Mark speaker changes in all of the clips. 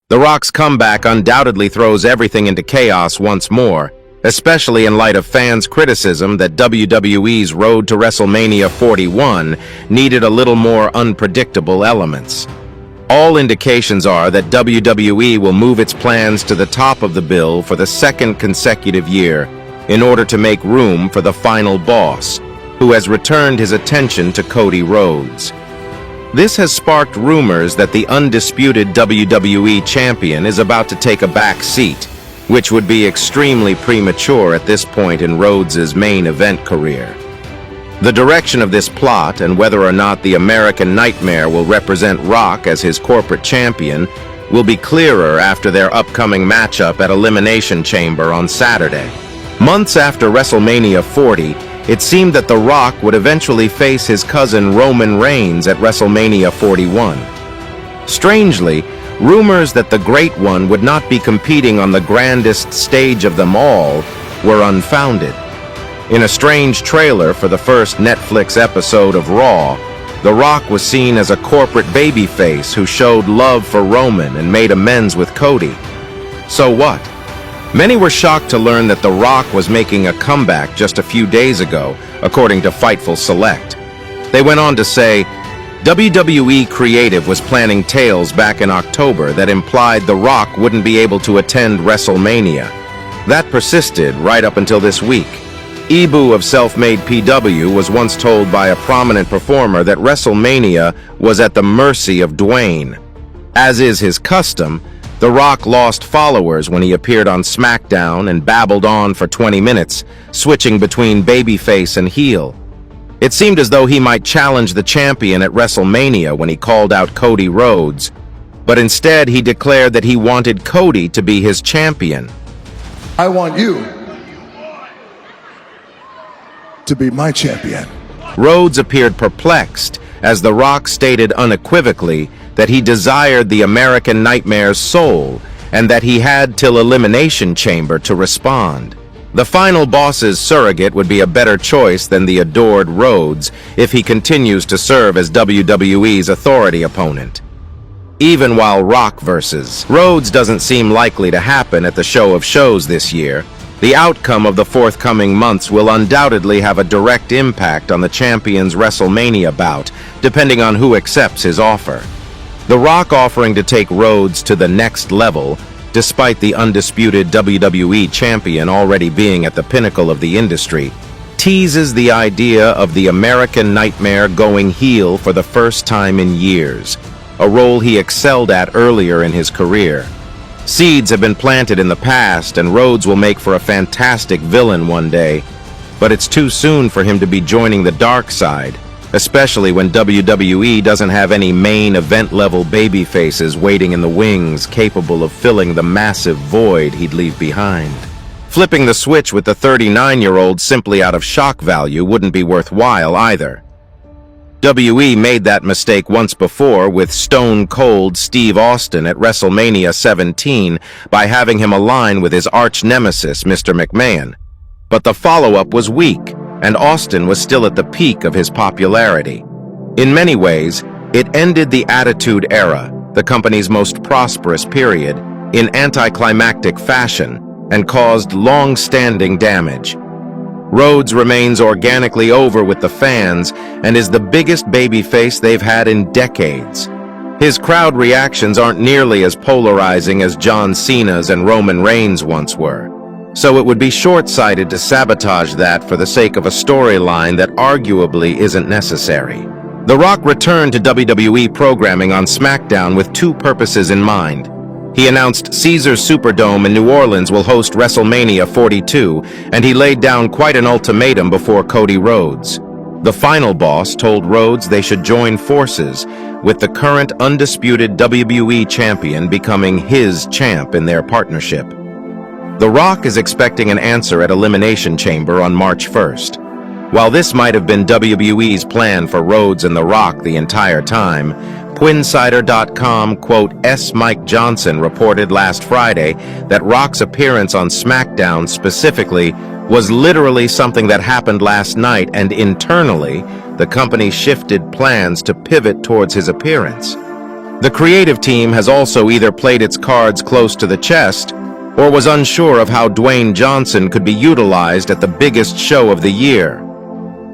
Speaker 1: The Rock's comeback undoubtedly throws everything into chaos once more, especially in light of fans' criticism that WWE's road to WrestleMania 41 needed a little more unpredictable elements. All indications are that WWE will move its plans to the top of the bill for the second consecutive year in order to make room for the final boss, who has returned his attention to Cody Rhodes. This has sparked rumors that the undisputed WWE champion is about to take a back seat, which would be extremely premature at this point in Rhodes' main event career. The direction of this plot and whether or not the American Nightmare will represent Rock as his corporate champion will be clearer after their upcoming matchup at Elimination Chamber on Saturday. Months after WrestleMania 40, it seemed that The Rock would eventually face his cousin Roman Reigns at WrestleMania 41. Strangely, rumors that the Great One would not be competing on the grandest stage of them all were unfounded. In a strange trailer for the first Netflix episode of Raw, The Rock was seen as a corporate babyface who showed love for Roman and made amends with Cody. So what? Many were shocked to learn that The Rock was making a comeback just a few days ago, according to Fightful Select. They went on to say, WWE Creative was planning tales back in October that implied The Rock wouldn't be able to attend WrestleMania. That persisted right up until this week. Ibu of Self-Made PW was once told by a prominent performer that WrestleMania was at the mercy of Dwayne. As is his custom, The Rock lost followers when he appeared on SmackDown and babbled on for 20 minutes, switching between babyface and heel. It seemed as though he might challenge the champion at WrestleMania when he called out Cody Rhodes, but instead he declared that he wanted Cody to be his champion.
Speaker 2: I want you to be my champion.
Speaker 1: Rhodes appeared perplexed as The Rock stated unequivocally that he desired the American Nightmare's soul and that he had till Elimination Chamber to respond. The final boss's surrogate would be a better choice than the adored Rhodes if he continues to serve as WWE's authority opponent. Even while Rock versus Rhodes doesn't seem likely to happen at the show of shows this year, the outcome of the forthcoming months will undoubtedly have a direct impact on the champion's WrestleMania bout, depending on who accepts his offer. The Rock offering to take Rhodes to the next level, despite the undisputed WWE champion already being at the pinnacle of the industry, teases the idea of the American Nightmare going heel for the first time in years, a role he excelled at earlier in his career. Seeds have been planted in the past, and Rhodes will make for a fantastic villain one day, but it's too soon for him to be joining the dark side, especially when WWE doesn't have any main event-level babyfaces waiting in the wings capable of filling the massive void he'd leave behind. Flipping the switch with the 39-year-old simply out of shock value wouldn't be worthwhile either. WWE made that mistake once before with Stone Cold Steve Austin at WrestleMania 17 by having him align with his arch-nemesis, Mr. McMahon. But the follow-up was weak, and Austin was still at the peak of his popularity. In many ways, it ended the Attitude Era, the company's most prosperous period, in anticlimactic fashion and caused long-standing damage. Rhodes remains organically over with the fans and is the biggest babyface they've had in decades. His crowd reactions aren't nearly as polarizing as John Cena's and Roman Reigns once were, so it would be short-sighted to sabotage that for the sake of a storyline that arguably isn't necessary. The Rock returned to WWE programming on SmackDown with two purposes in mind. He announced Caesars Superdome in New Orleans will host WrestleMania 42, and he laid down quite an ultimatum before Cody Rhodes. The final boss told Rhodes they should join forces, with the current undisputed WWE champion becoming his champ in their partnership. The Rock is expecting an answer at Elimination Chamber on March 1st. While this might have been WWE's plan for Rhodes and The Rock the entire time, Quinsider.com, quote, Mike Johnson reported last Friday that Rock's appearance on SmackDown specifically was literally something that happened last night, and internally, the company shifted plans to pivot towards his appearance. The creative team has also either played its cards close to the chest or was unsure of how Dwayne Johnson could be utilized at the biggest show of the year.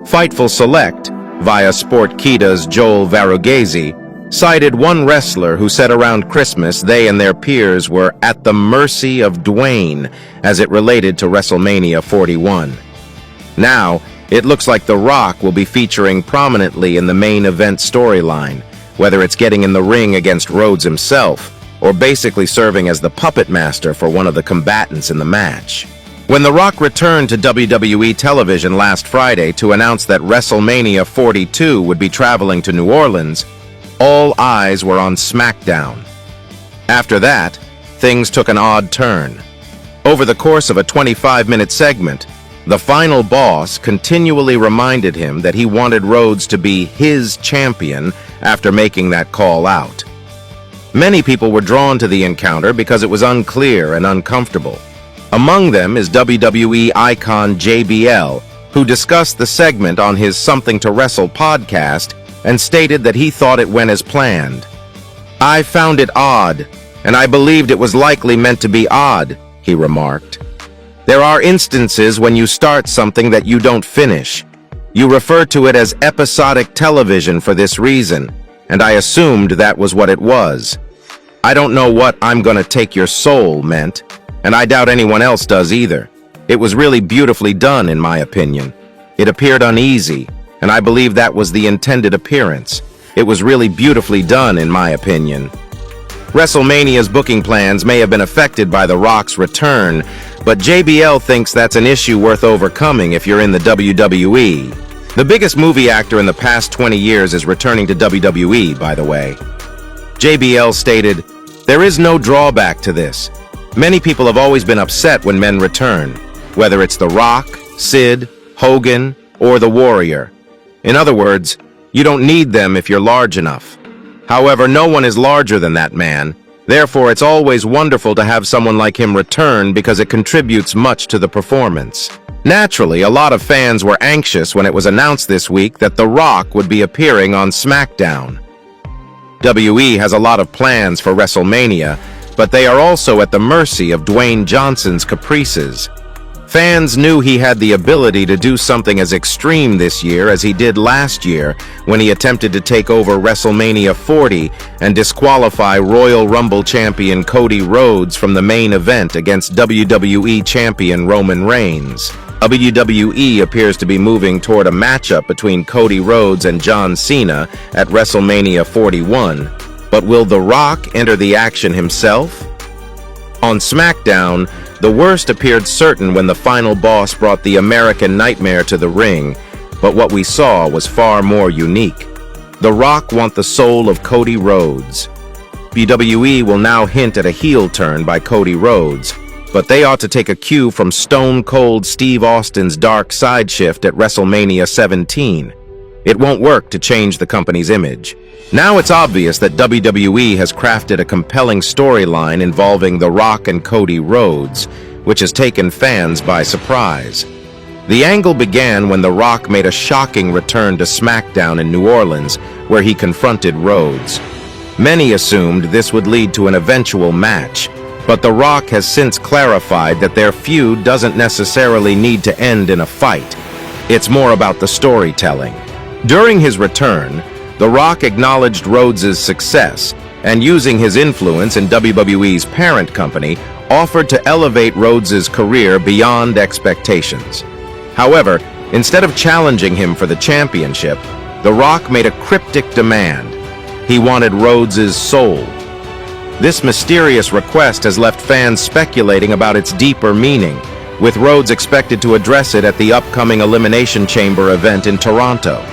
Speaker 1: Fightful Select, via Sportkita's Joel Varugese, cited one wrestler who said around Christmas they and their peers were at the mercy of Dwayne as it related to WrestleMania 41. Now, it looks like The Rock will be featuring prominently in the main event storyline, whether it's getting in the ring against Rhodes himself or basically serving as the puppet master for one of the combatants in the match. When The Rock returned to WWE television last Friday to announce that WrestleMania 42 would be traveling to New Orleans, all eyes were on SmackDown. After that, things took an odd turn. Over the course of a 25-minute segment, the final boss continually reminded him that he wanted Rhodes to be his champion after making that call out. Many people were drawn to the encounter because it was unclear and uncomfortable. Among them is WWE icon JBL, who discussed the segment on his Something to Wrestle podcast and stated that he thought it went as planned. "I found it odd, and I believed it was likely meant to be odd," he remarked. "There are instances when you start something that you don't finish. You refer to it as episodic television for this reason, and I assumed that was what it was. I don't know what 'I'm gonna take your soul' meant, and I doubt anyone else does either. It was really beautifully done, in my opinion. It appeared uneasy, and I believe that was the intended appearance. It was really beautifully done, in my opinion." WrestleMania's booking plans may have been affected by The Rock's return, but JBL thinks that's an issue worth overcoming if you're in the WWE. The biggest movie actor in the past 20 years is returning to WWE, by the way. JBL stated, "There is no drawback to this. Many people have always been upset when men return, whether it's The Rock, Sid, Hogan, or The Warrior. In other words, you don't need them if you're large enough. However, no one is larger than that man. Therefore, it's always wonderful to have someone like him return because it contributes much to the performance." Naturally, a lot of fans were anxious when it was announced this week that The Rock would be appearing on SmackDown. WWE has a lot of plans for WrestleMania, but they are also at the mercy of Dwayne Johnson's caprices. Fans knew he had the ability to do something as extreme this year as he did last year when he attempted to take over WrestleMania 40 and disqualify Royal Rumble champion Cody Rhodes from the main event against WWE champion Roman Reigns. WWE appears to be moving toward a matchup between Cody Rhodes and John Cena at WrestleMania 41, but will The Rock enter the action himself? On SmackDown, the worst appeared certain when the final boss brought the American Nightmare to the ring, but what we saw was far more unique. The Rock want the soul of Cody Rhodes. WWE will now hint at a heel turn by Cody Rhodes, but they ought to take a cue from Stone Cold Steve Austin's dark side shift at WrestleMania 17. It won't work to change the company's image. Now it's obvious that WWE has crafted a compelling storyline involving The Rock and Cody Rhodes, which has taken fans by surprise. The angle began when The Rock made a shocking return to SmackDown in New Orleans, where he confronted Rhodes. Many assumed this would lead to an eventual match, but The Rock has since clarified that their feud doesn't necessarily need to end in a fight. It's more about the storytelling. During his return, The Rock acknowledged Rhodes' success and, using his influence in WWE's parent company, offered to elevate Rhodes' career beyond expectations. However, instead of challenging him for the championship, The Rock made a cryptic demand. He wanted Rhodes' soul. This mysterious request has left fans speculating about its deeper meaning, with Rhodes expected to address it at the upcoming Elimination Chamber event in Toronto.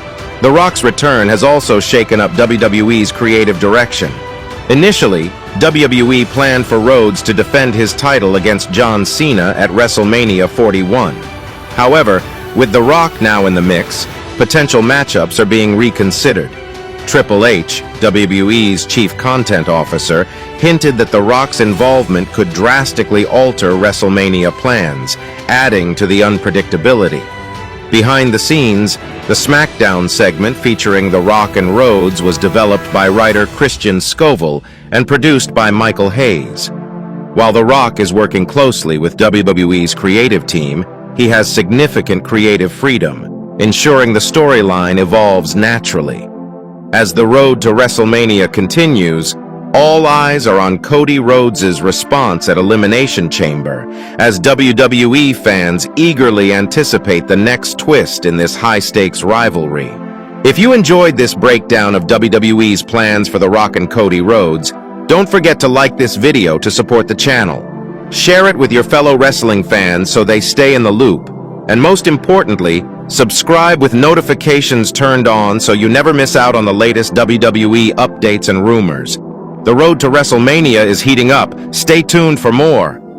Speaker 1: The Rock's return has also shaken up WWE's creative direction. Initially, WWE planned for Rhodes to defend his title against John Cena at WrestleMania 41. However, with The Rock now in the mix, potential matchups are being reconsidered. Triple H, WWE's chief content officer, hinted that The Rock's involvement could drastically alter WrestleMania plans, adding to the unpredictability. Behind the scenes, the SmackDown segment featuring The Rock and Rhodes was developed by writer Christian Scoville and produced by Michael Hayes. While The Rock is working closely with WWE's creative team, he has significant creative freedom, ensuring the storyline evolves naturally. As the road to WrestleMania continues, all eyes are on Cody Rhodes' response at Elimination Chamber, as WWE fans eagerly anticipate the next twist in this high-stakes rivalry. If you enjoyed this breakdown of WWE's plans for the Rock and Cody Rhodes, don't forget to like this video to support the channel. Share it with your fellow wrestling fans so they stay in the loop. And most importantly, subscribe with notifications turned on so you never miss out on the latest WWE updates and rumors. The road to WrestleMania is heating up. Stay tuned for more.